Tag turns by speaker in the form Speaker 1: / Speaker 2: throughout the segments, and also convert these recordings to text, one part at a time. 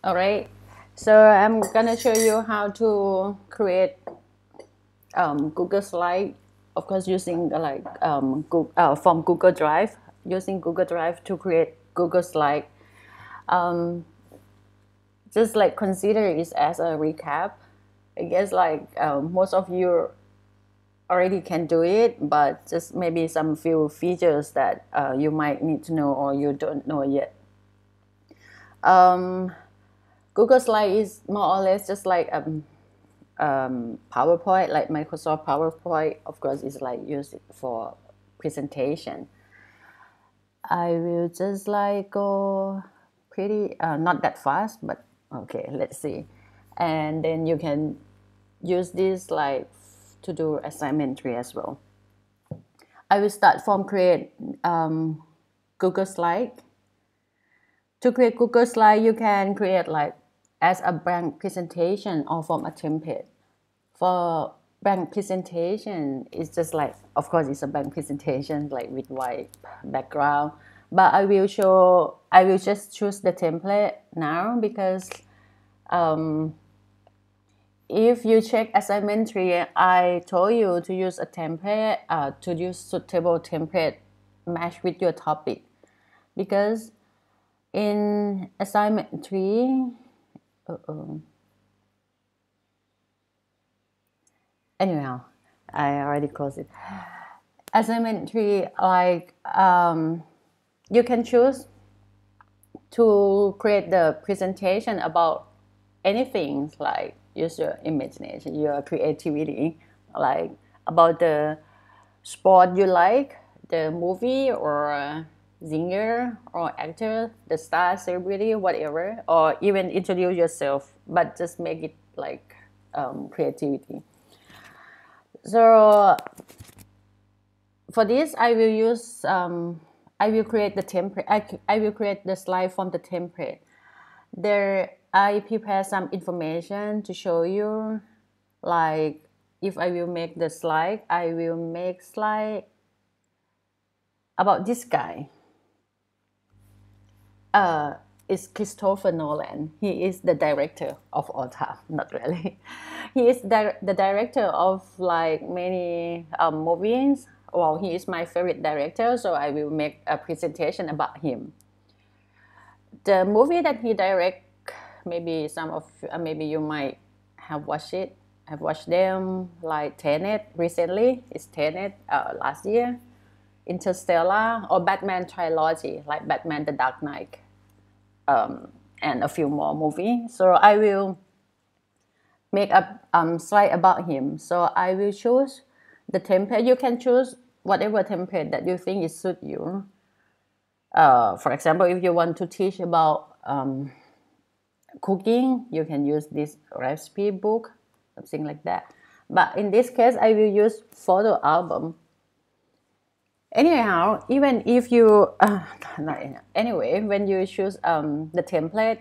Speaker 1: All right. So I'm gonna show you how to create Google Slide. Of course, using from Google Drive, using Google Drive to create Google Slide. Um, just like consider it as a recap. I guess most of you already can do it, but just maybe some few features that you might need to know or you don't know yet. Um, Google Slide is more or less just like PowerPoint, like Microsoft PowerPoint. Of course, is like use it for presentation. I will just like go pretty not that fast, but okay. Let's see, and then you can use this like to do assignment tree as well. I will start from create Google Slide. To create Google Slide, you can create like as a blank presentation or from a template. For blank presentation, it's just like, of course, it's a blank presentation like with white background. But I will just choose the template now because if you check assignment tree, I told you to use a template, to use suitable template match with your topic. Because in assignment tree, anyhow, I already closed it. Assignment tree, you can choose to create the presentation about anything, like use your imagination, your creativity, like about the sport you like, the movie or singer or actor, the star, celebrity, whatever, or even introduce yourself, but just make it like creativity. So for this, I will create the template. I will create the slide from the template. There, I prepare some information to show you, like if I will make the slide, I will make slide about this guy. Is Christopher Nolan. He is the director of all time. Not really. He is the director of like many movies. Well, he is my favorite director, so I will make a presentation about him. The movie that he direct, maybe maybe you might have watched it. I've watched them like Tenet recently. It's Tenet last year. Interstellar or Batman trilogy, like Batman: The Dark Knight, and a few more movies. So I will make a slide about him. So I will choose the template. You can choose whatever template that you think is suit you. For example, if you want to teach about cooking, you can use this recipe book, something like that. But in this case, I will use photo album. Anyhow, even if you anyway, when you choose the template,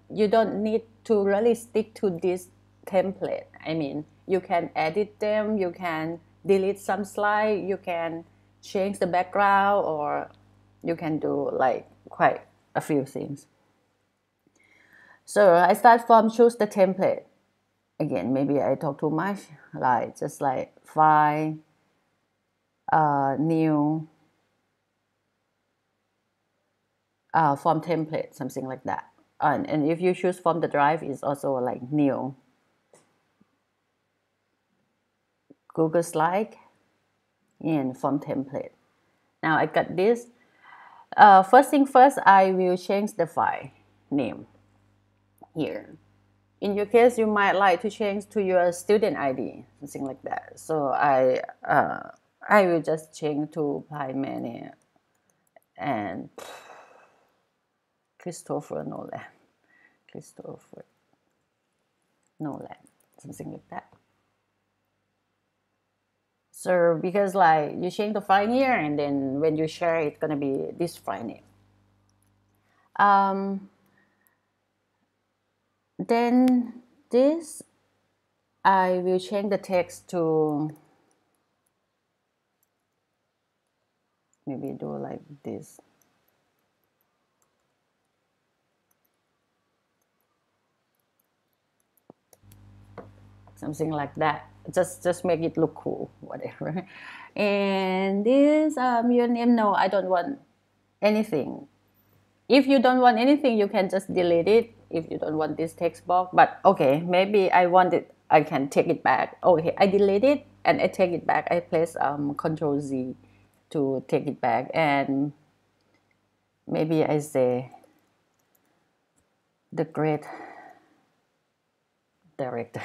Speaker 1: you don't need to really stick to this template. I mean, you can edit them, you can delete some slide, you can change the background, or you can do like quite a few things. So I start from choose the template. Again, maybe I talk too much. Like just like file, new, form template, something like that. And if you choose from the drive, it's also like new. Google Slide and form template. Now I got this. First thing first, I will change the file name here. In your case, you might like to change to your student ID, something like that. So I will just change to Mania and Christopher Nolan. Christopher Nolan, something like that. So because like you change the file here, and then when you share, it's gonna be this file name. Then this, I will change the text to maybe do like this. something like that. Just make it look cool, whatever. And this username, no, I don't want anything. If you don't want anything, you can just delete it if you don't want this text box. But okay, maybe I want it, I can take it back. Okay, I delete it and I take it back. I press Control Z to take it back, and maybe I say the great director.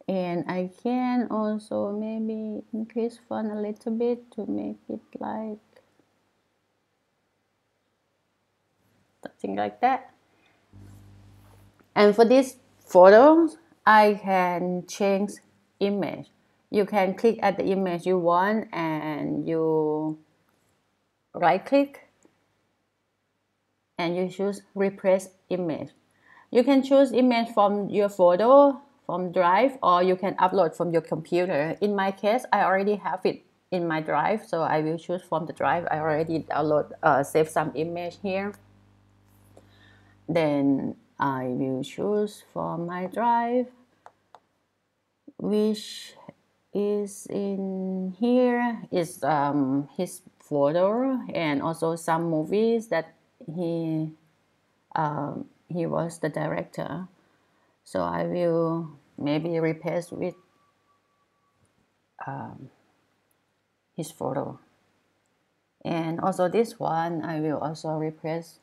Speaker 1: And I can also maybe increase font a little bit to make it like something like that. And for this photo, I can change image. You can click at the image you want and you right click and you choose replace image. You can choose image from your photo from Drive, or you can upload from your computer. In my case, I already have it in my Drive, so I will choose from the Drive. I already save some image here. Then I will choose from my Drive, which is in here is his photo and also some movies that he was the director. So I will maybe replace with his photo. And also this one, I will also replace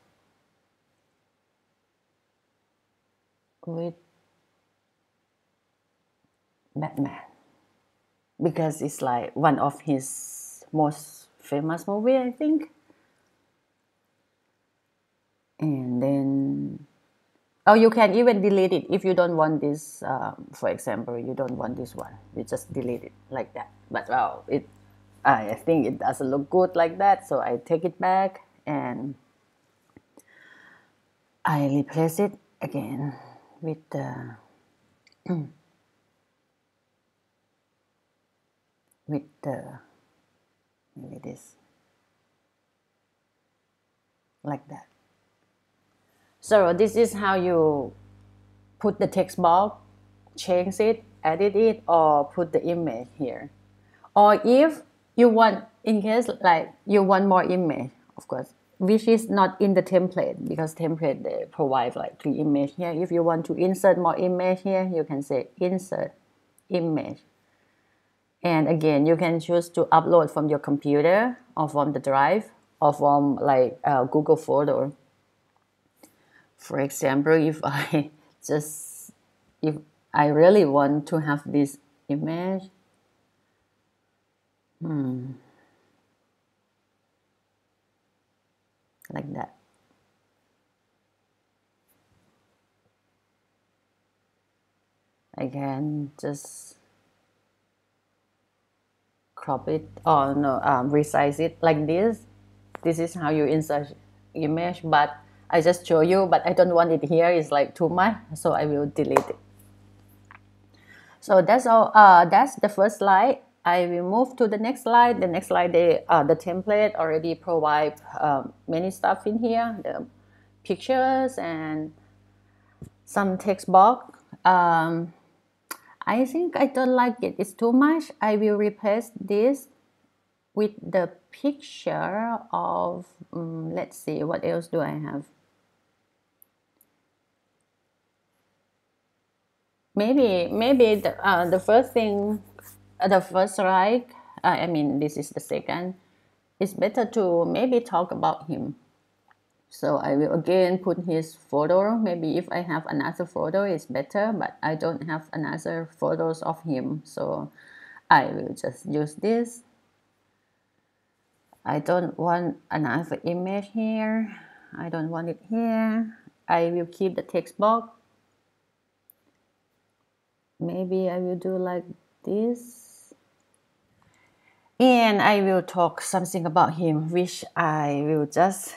Speaker 1: with Batman, because it's like one of his most famous movie, I think. And then, oh, you can even delete it if you don't want this. For example, you don't want this one, you just delete it like that. But well, I think it doesn't look good like that, so I take it back and I replace it again with the maybe this, like that. So this is how you put the text box, change it, edit it, or put the image here. Or if you want, in case like you want more image, of course, which is not in the template, because template they provide like 3 images here. If you want to insert more image here, you can say insert image. And again, you can choose to upload from your computer or from the Drive or from like Google Photo. For example, if I really want to have this image, like that. I can just crop it or no, resize it like this. This is how you insert image, but I just show you, but I don't want it here. It's like too much, so I will delete it. So that's all. That's the first slide. I will move to the next slide. The next slide, the template already provide many stuff in here, the pictures and some text box. I think I don't like it. It's too much. I will replace this with the picture of, let's see, what else do I have? Maybe the first thing, the first slide, I mean, this is the second. It's better to maybe talk about him. So I will again put his photo. Maybe if I have another photo, it's better, but I don't have another photos of him. So I will just use this. I don't want another image here. I don't want it here. I will keep the text box. Maybe I will do like this. And I will talk something about him, which I will just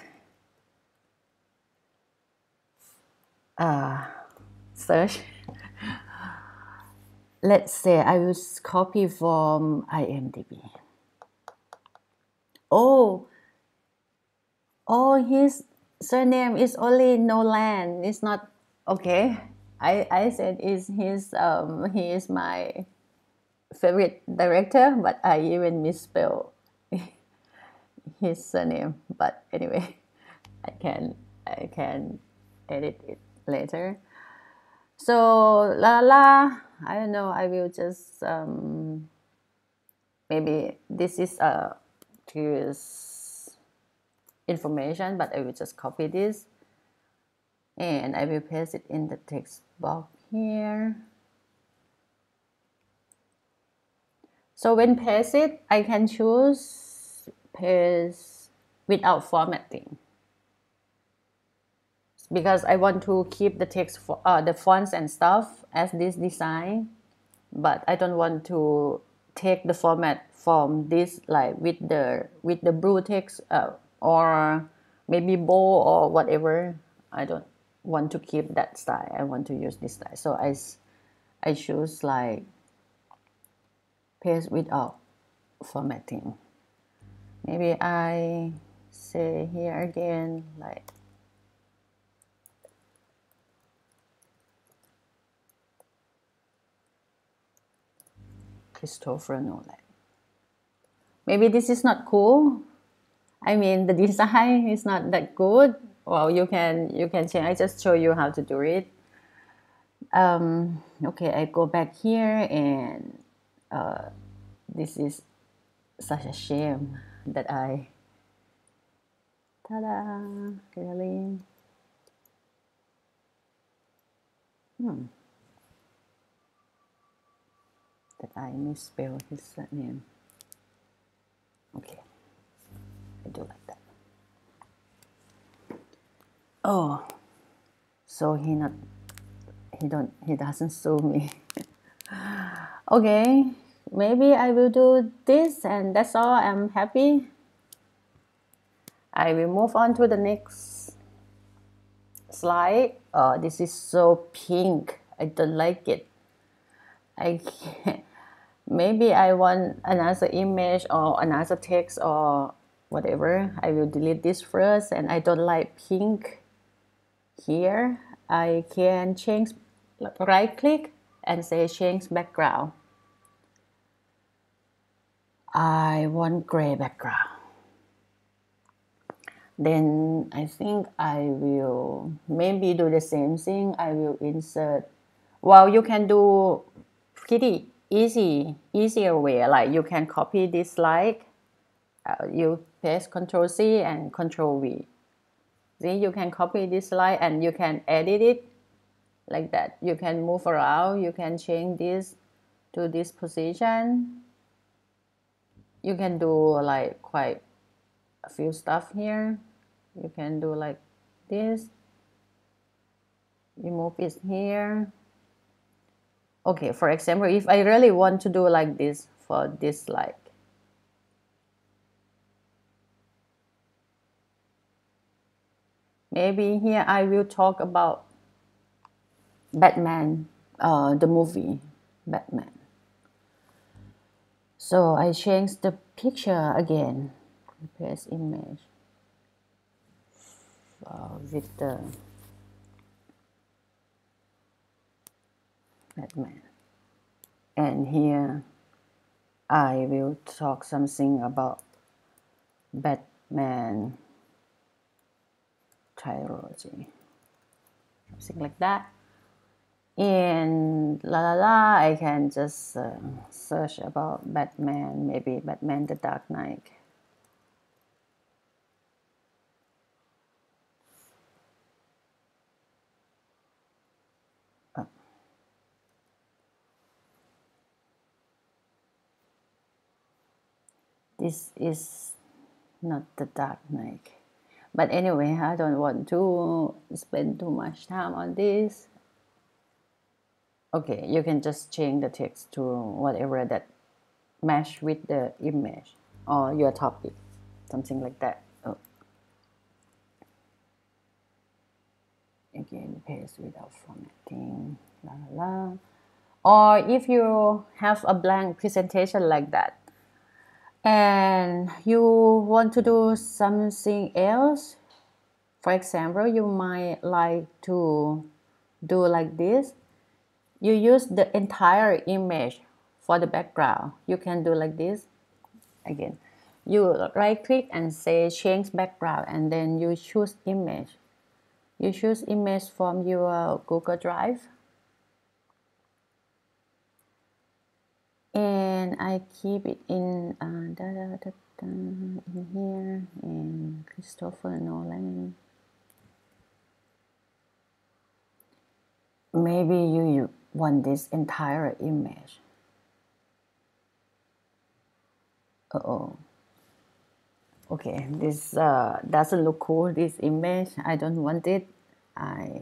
Speaker 1: search. Let's say I will copy from IMDb. Oh, he's surname is only Nolan. It's not okay. I said is he is my favorite director, but I even misspell his surname. But anyway, I can edit it later. So la la, I don't know. I will just maybe this is a curious information, but I will just copy this and I will paste it in the text box here. So when paste it, I can choose paste without formatting because I want to keep the text for the fonts and stuff as this design, but I don't want to take the format from this like with the blue text or maybe bold or whatever. I don't want to keep that style. I want to use this style. So I choose like paste without formatting. Maybe I say here again like Christopher Nolan. Maybe this is not cool. I mean the design is not that good. Well, you can change. I just show you how to do it. Okay, I go back here and this is such a shame that I ta-da, really that I misspelled his name. Okay, I do like that. Oh, so he doesn't sue me. Okay, maybe I will do this and that's all. I'm happy. I will move on to the next slide. Oh, this is so pink. I don't like it. I can't. Maybe I want another image or another text or whatever. I will delete this first, and I don't like pink here. I can change, right click and say change background. I want gray background. Then I think I will maybe do the same thing. I will insert. Well, you can do pretty easier way. Like you can copy this slide. You paste Control C and Control V. See, you can copy this slide and you can edit it like that. You can move around. You can change this to this position. You can do like quite a few stuff here. You can do like this. You move it here. Okay, for example, if I really want to do like this for this slide, maybe here I will talk about Batman, the movie Batman. So I change the picture again, paste image with the Batman. And here I will talk something about Batman trilogy, something like that. And I can just search about Batman, maybe Batman the Dark Knight. This is not the Dark Knight. But anyway, I don't want to spend too much time on this. Okay, you can just change the text to whatever that match with the image or your topic, something like that. Oh. Again, paste without formatting, Or if you have a blank presentation like that, and you want to do something else, For example, you might like to do like this. You use the entire image for the background. You can do like this. Again, you right click and say change background, and then you choose image. You choose image from your Google Drive. And I keep it in in here, and Christopher Nolan. Maybe you want this entire image. Oh, okay, this doesn't look cool, this image. I don't want it. I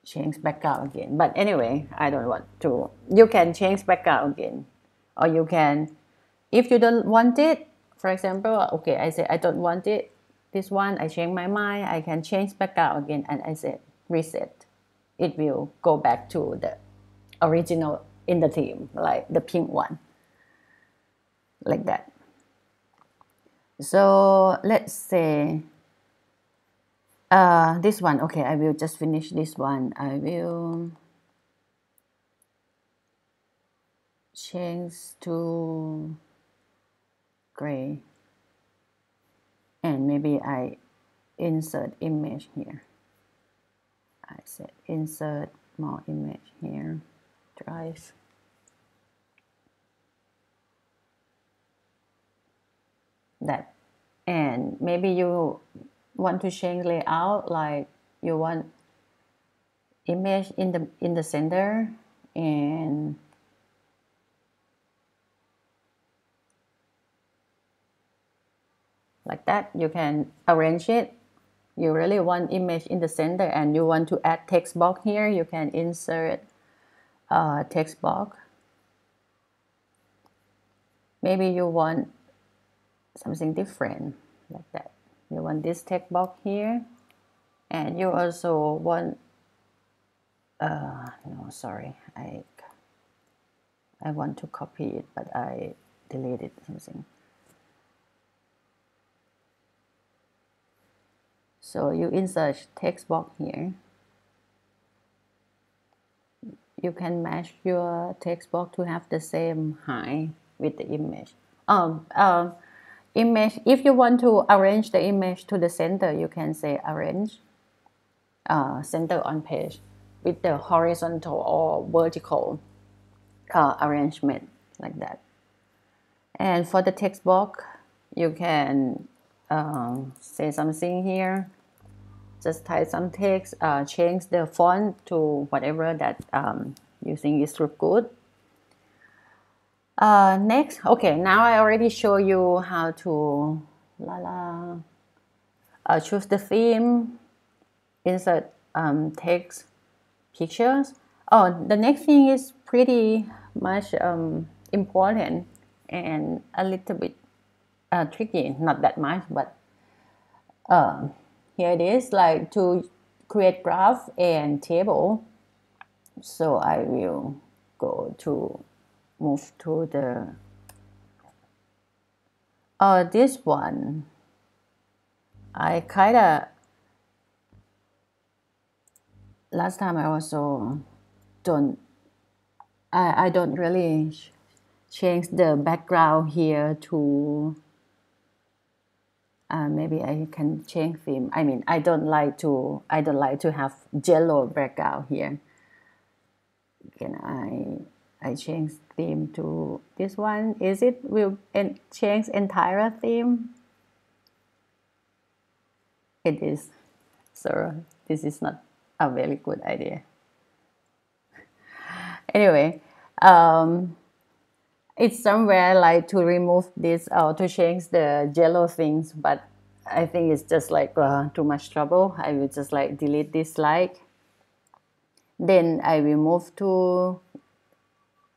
Speaker 1: change background again. But anyway, I don't want to. You can change background again. Or you can, if you don't want it, for example, okay, I say I don't want it. This one, I change my mind. I can change background again, and I say reset. It will go back to the original in the theme, like the pink one, like that. So let's say this one. Okay, I will just finish this one. I will change to gray, and maybe I insert image here. I said insert more image here, drive. That, and maybe you want to change layout, like you want image in the center, and like that you can arrange it. You really want image in the center and you want to add text box here, you can insert a text box. Maybe you want something different, like that. You want this text box here, and you also want no, sorry, I want to copy it, but I deleted something. So you insert text box here. You can match your text box to have the same height with the image. Image, if you want to arrange the image to the center, you can say arrange center on page with the horizontal or vertical arrangement, like that. And for the text box, you can say something here. Just type some text, change the font to whatever that you think is look good. Next, okay, now I already show you how to choose the theme, insert text, pictures. Oh, the next thing is pretty much important and a little bit tricky, not that much, but here it is, like to create graph and table. So I will go to move to the this one. I kind of last time I also don't I don't really change the background here to maybe I can change theme. I mean, I don't like to have yellow background here. Can I change theme to this one? Is it will change entire theme? It is. So this is not a very good idea. Anyway, it's somewhere like to remove this or to change the yellow things, but I think it's just like too much trouble. I will just like delete this slide. Then I will move to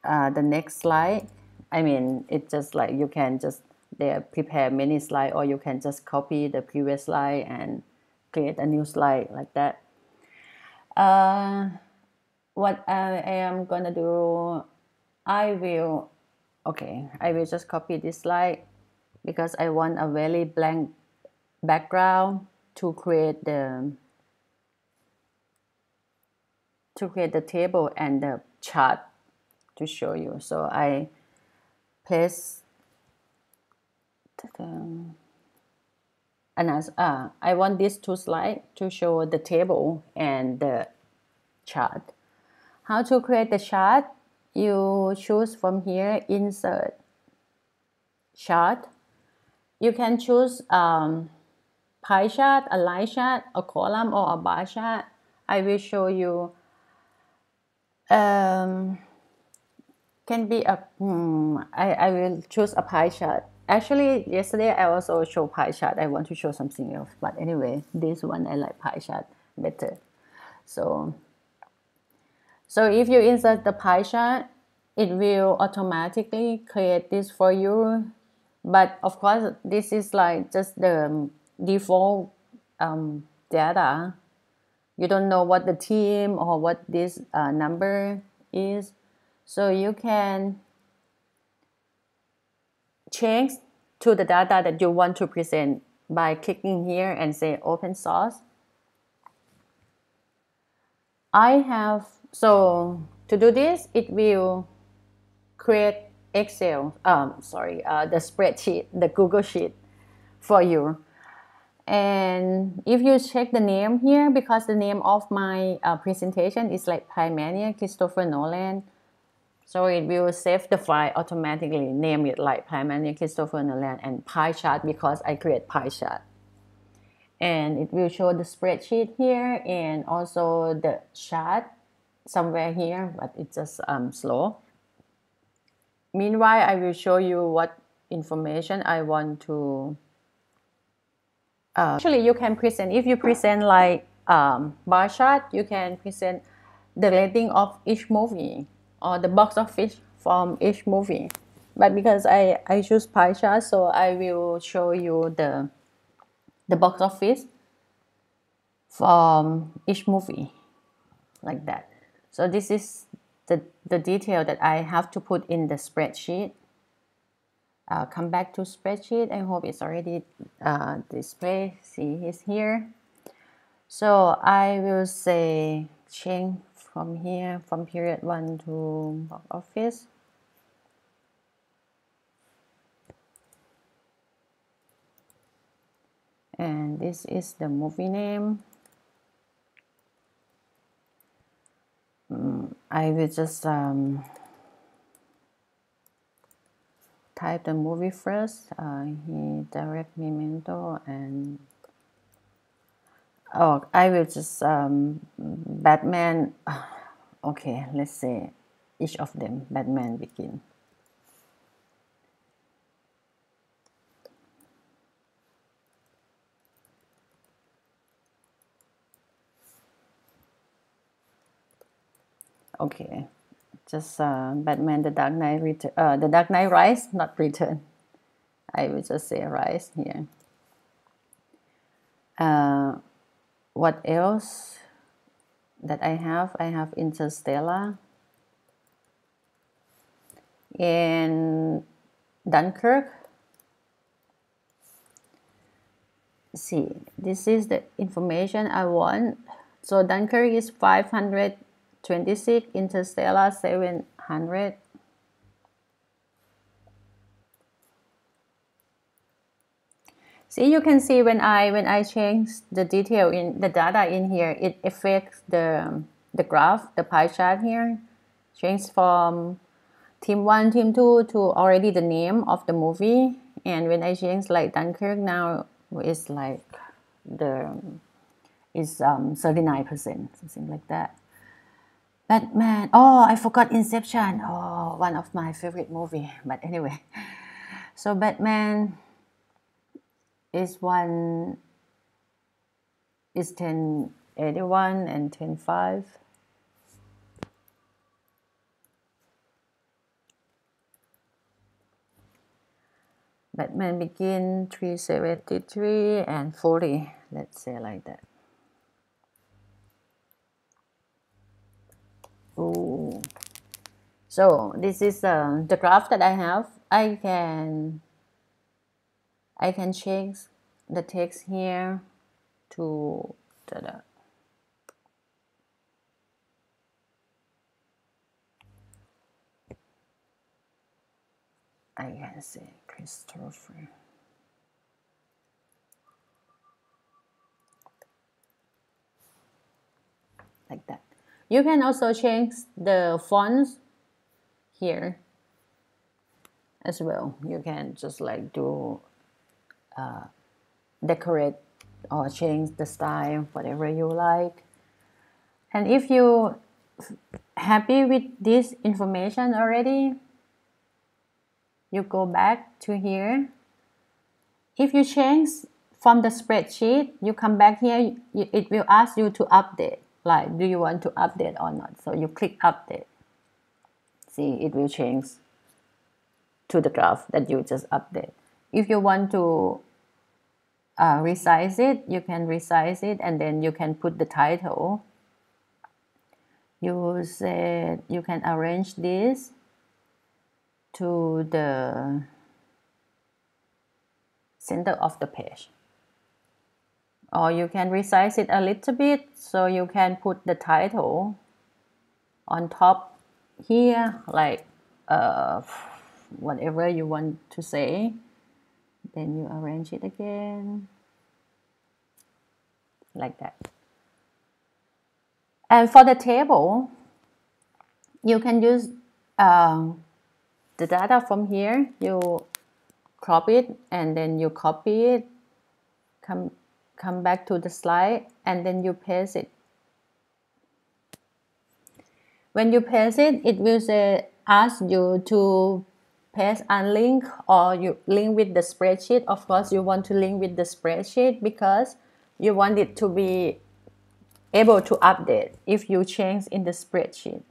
Speaker 1: the next slide. I mean, it's just like you can just there prepare many slides, or you can just copy the previous slide and create a new slide, like that. What I am gonna do, I will just copy this slide because I want a very blank background. to create the table and the chart to show you. So I place I want these two slides to show the table and the chart. How to create the chart? You choose from here, insert chart. You can choose pie chart, a line chart, a column, or a bar chart. I will show you. Can be a I will choose a pie chart. Actually, yesterday I also show pie chart. I want to show something else, but anyway, this one I like pie chart better. So if you insert the pie chart, it will automatically create this for you. But of course, this is like just the default data. You don't know what the theme or what this number is. So you can change to the data that you want to present by clicking here and say open source. So to do this, it will create Excel, the spreadsheet, the Google Sheet for you. And if you check the name here, because the name of my presentation is like Pie Mania Christopher Nolan, so it will save the file automatically, name it like Pie Mania Christopher Nolan and pie chart because I create pie chart. And it will show the spreadsheet here and also the chart somewhere here, but it's just slow. Meanwhile, I will show you what information I want to. Actually, you can present, if you present like bar chart, you can present the rating of each movie or the box office from each movie. But because I choose pie chart, so I will show you the box office from each movie like that. So this is the detail that I have to put in the spreadsheet. Come back to spreadsheet. I hope it's already displayed. See, it's here. So I will say change from here, from period 1 to box office. And this is the movie name. I will just type the movie first. He direct Memento and I will just Batman. Okay, let's say each of them. Batman Begin. Okay, just Batman the Dark Knight Return, the Dark Knight Rise, not Return. I will just say Rise here. What else that I have? I have Interstellar and Dunkirk. See, this is the information I want. So Dunkirk is 526, Interstellar 700. See, you can see when I change the detail in the data in here, it affects the graph, the pie chart here. Change from team 1, team 2 to already the name of the movie. And when I change like Dunkirk now, it's like it's 39%, something like that. Batman. Oh, I forgot Inception. Oh, one of my favorite movie. But anyway, so Batman is 1081 and 105. Batman Begin 373 and 40. Let's say like that. Ooh. So this is the graph that I have. I can change the text here to I can say Christopher. Like that. You can also change the fonts here as well. You can just like do decorate or change the style, whatever you like. And if you happy with this information already, you go back to here. If you change from the spreadsheet, you come back here, it will ask you to update. Like, do you want to update or not? So you click update. See, it will change to the graph that you just update. If you want to resize it, you can resize it, and then you can put the title. You said you can arrange this to the center of the page, or you can resize it a little bit, so you can put the title on top here, like whatever you want to say. Then you arrange it again like that. And for the table, you can use the data from here. You crop it, and then you copy it, come back to the slide, and then you paste it. When you paste it, it will say, ask you to paste and link, or you link with the spreadsheet. Of course, you want to link with the spreadsheet because you want it to be able to update if you change in the spreadsheet.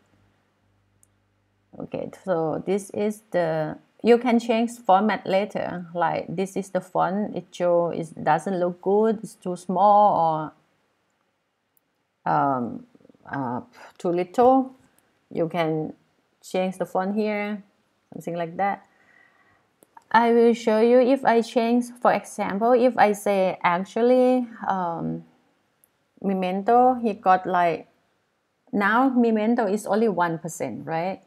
Speaker 1: Okay, so this is the, you can change format later. Like, this is the font, it doesn't look good, it's too small, or too little. You can change the font here, something like that. I will show you if I change. For example, if I say actually Memento, he got like, now Memento is only 1%, right?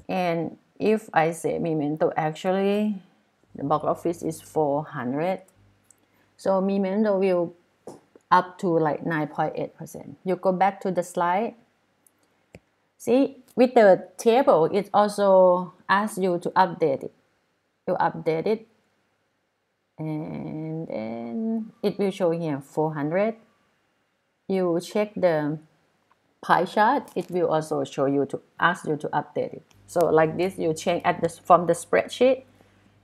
Speaker 1: And if I say Memento actually the box office is 400, so Memento will up to like 9.8%. You go back to the slide. See, with the table, it also asks you to update it. You update it, and then it will show here 400. You check the pie chart, it will also show you to ask you to update it. So like this, you change at this from the spreadsheet,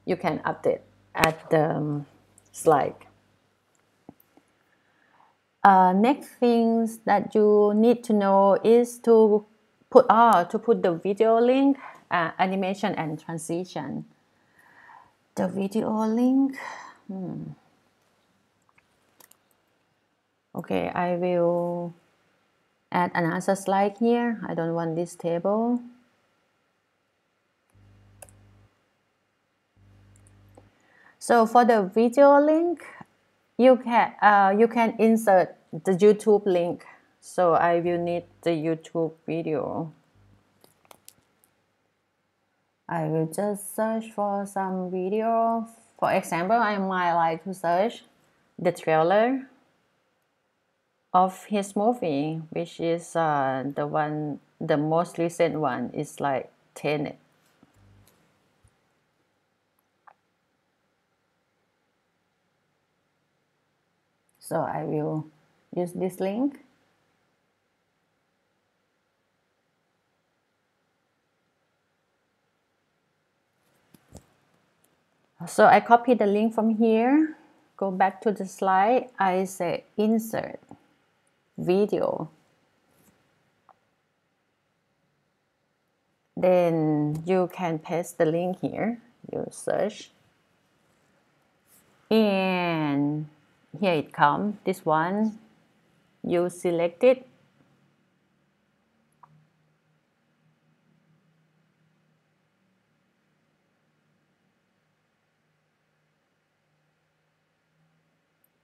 Speaker 1: you can update at the slide. Next things that you need to know is to put the video link, animation and transition. The video link. Okay, I will add another slide here. I don't want this table. So for the video link, you can insert the YouTube link. So I will need the YouTube video. I will just search for some video. For example, I might like to search the trailer of his movie, which is the most recent one is like Tenet. So I will use this link. So I copy the link from here, go back to the slide, I say insert video. Then you can paste the link here, you search. And here it comes, this one, you select it.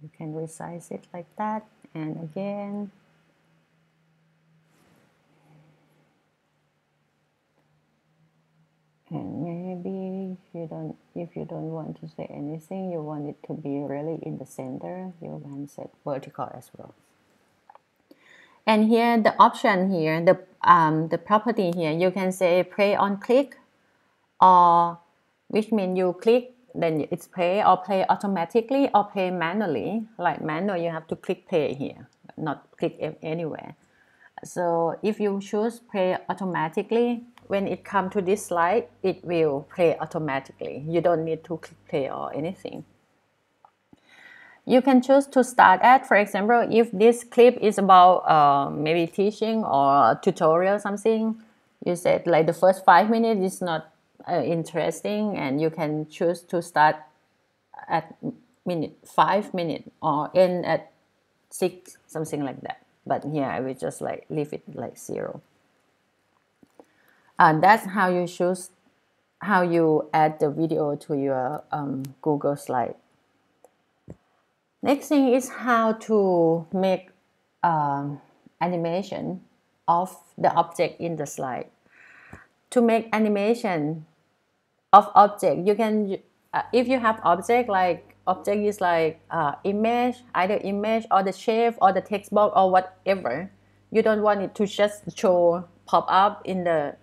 Speaker 1: You can resize it like that, and again. And maybe if you don't want to say anything, you want it to be really in the center, you can set vertical as well. And here the option here, the property here, you can say play on click, or which means you click then it's play, or play automatically, or play manually. Like manual, you have to click play here, not click anywhere. So if you choose play automatically, when it comes to this slide, it will play automatically. You don't need to click play or anything. You can choose to start at, for example, if this clip is about maybe teaching or tutorial something, you said like the first 5 minutes is not interesting, and you can choose to start at 5 minutes or end at 6, something like that. But here I will just like leave it like 0. That's how you choose, how you add the video to your Google Slide. Next thing is how to make animation of the object in the slide. To make animation of object, you can, if you have object, like object is like image, either image or the shape or the text box or whatever. You don't want it to just pop up in the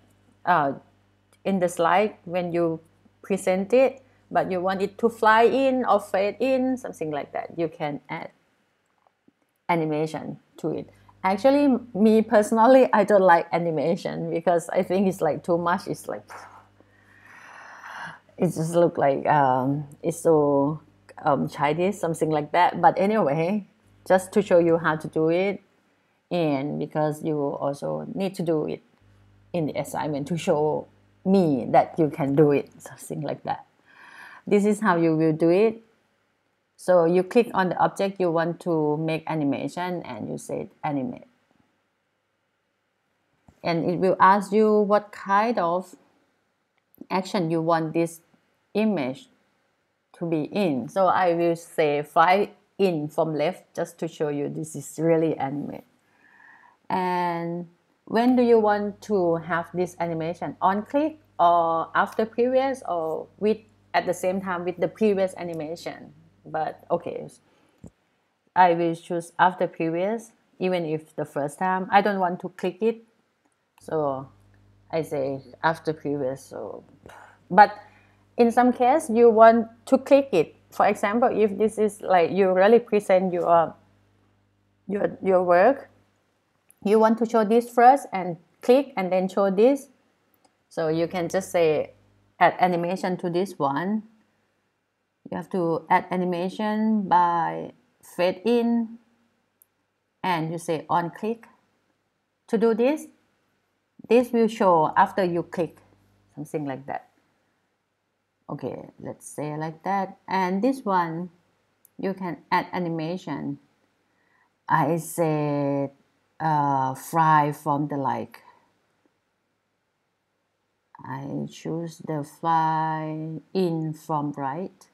Speaker 1: slide when you present it, but you want it to fly in or fade in, something like that. You can add animation to it. Actually, me personally, I don't like animation because I think it's like too much. It's like, it just look like it's so childish, something like that. But anyway, just to show you how to do it, and because you also need to do it in the assignment to show me that you can do it, something like that. This is how you will do it. So you click on the object you want to make animation, and you say animate. And it will ask you what kind of action you want this image to be in. So I will say fly in from left, just to show you this is really animate. And when do you want to have this animation? On click or after previous, or with at the same time with the previous animation? But okay, I will choose after previous, even if the first time I don't want to click it, so I say after previous. So, but in some case you want to click it. For example, if this is like you really present your work, you want to show this first and click and then show this. So you can just say add animation to this one. You have to add animation by fade in, and you say on click. To do this, this will show after you click, something like that. Okay, let's say like that. And this one, you can add animation. I said fly from the like. I choose the fly in from right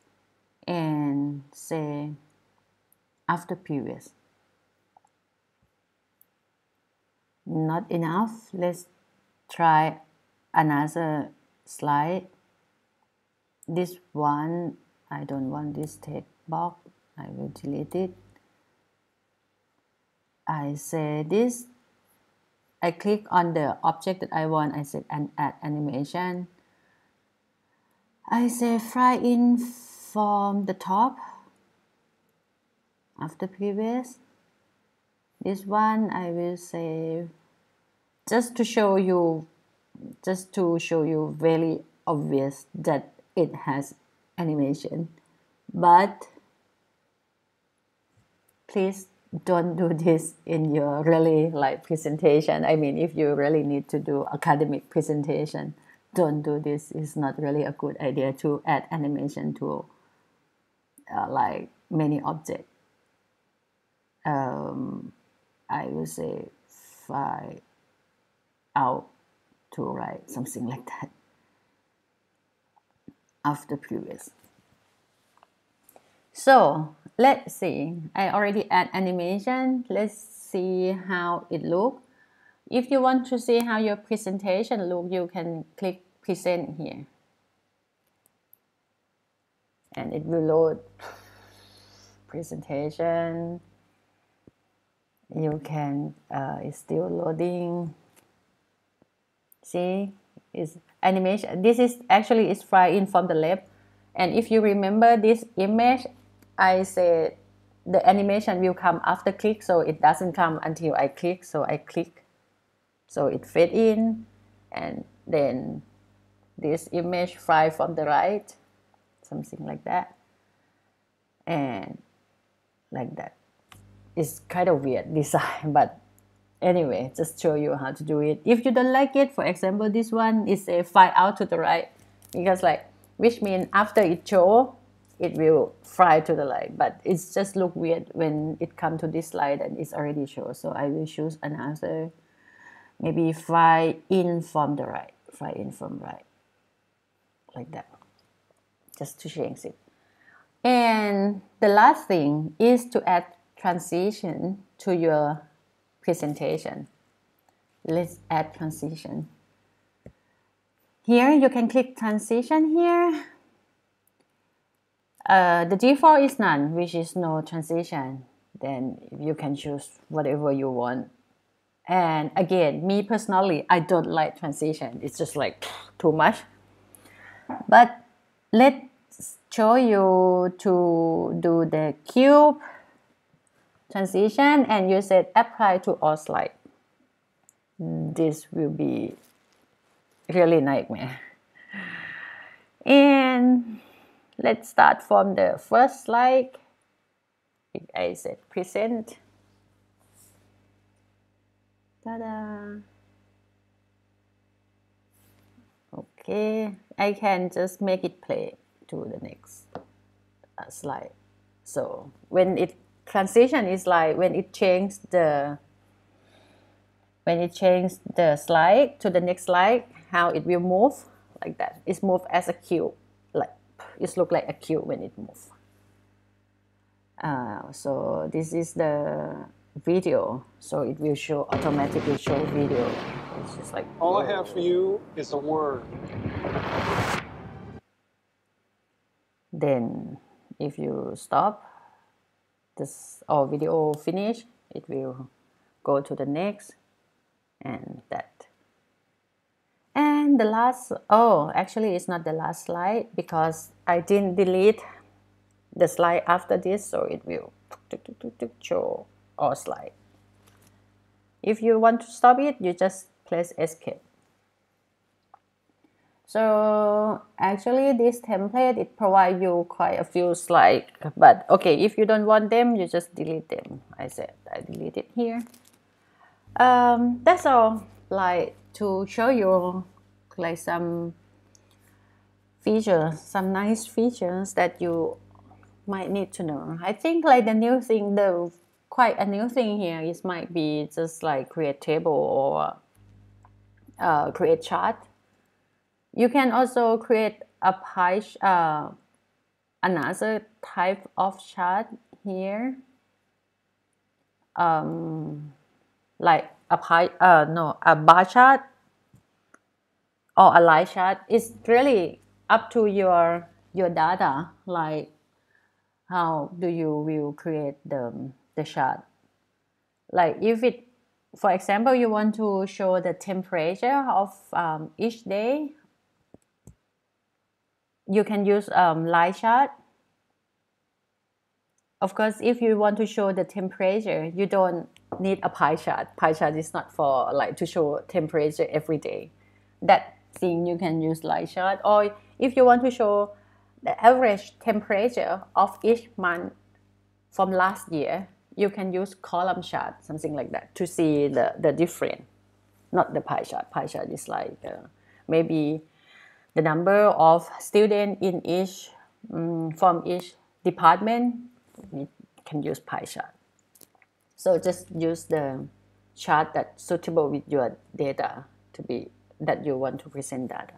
Speaker 1: and say after previous. Not enough. Let's try another slide. This one, I don't want this text box. I will delete it. I say this. I click on the object that I want. I said and add animation. I say fly in from the top after previous. This one I will say just to show you very obvious that it has animation, but please don't do this in your really like presentation. I mean, if you really need to do academic presentation, don't do this. It's not really a good idea to add animation to like many objects. I will say fly out to right, something like that, after previous. So let's see. I already add animation. Let's see how it looks. If you want to see how your presentation look, you can click present here. And it will load presentation. You can, it's still loading. See, it's animation. This is actually is fly in from the left. And if you remember this image, I said the animation will come after click, so it doesn't come until I click. So I click, so it fade in, and then this image fly from the right, something like that, and like that. It's kind of weird design, but anyway, just show you how to do it. If you don't like it, for example, this one is a fly out to the right, because like, which means after it show, it will fly to the right, but it's just look weird when it come to this slide and it's already show. So I will choose another, maybe fly in from the right, fly in from right, like that, just to change it. And the last thing is to add transition to your presentation. Let's add transition. Here you can click transition here. The default is none, which is no transition. Then you can choose whatever you want. And again, me personally, I don't like transition. It's just like too much. But let's show you to do the cube transition, and you said apply to all slide. This will be really nightmare. And let's start from the first slide. I said present. Ta-da! Okay, I can just make it play to the next slide. So when it transition is like when it changes the slide to the next slide, how it will move like that. It's move as a cube, like it look like a cube when it moves. So this is the video, so it will show automatically show video. It's just like
Speaker 2: all I have for you is a word.
Speaker 1: Then if you stop this or video finish, it will go to the next, and that. And the last, oh, actually it's not the last slide because I didn't delete the slide after this, so it will show all slide. If you want to stop it, you just press escape. So actually this template, it provides you quite a few slides, but okay, if you don't want them, you just delete them. I said I delete it here. That's all, like to show you like some features, some nice features that you might need to know. I think like the new thing, quite a new thing here is might be just like create table or create chart. You can also create a pie, another type of chart here, like a pie, a bar chart or a line chart. It's really up to your data, like how do you will create the chart. Like if it, for example, you want to show the temperature of each day, you can use line chart. Of course, if you want to show the temperature, you don't need a pie chart. Pie chart is not for like to show temperature every day. That thing you can use line chart. Or if you want to show the average temperature of each month from last year, you can use column chart, something like that, to see the difference. Not the pie chart. Pie chart is like maybe the number of students in each from each department. We can use pie chart. So just use the chart that's suitable with your data to be that you want to present data.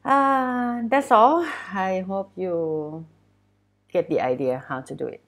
Speaker 1: That's all. I hope you get the idea how to do it.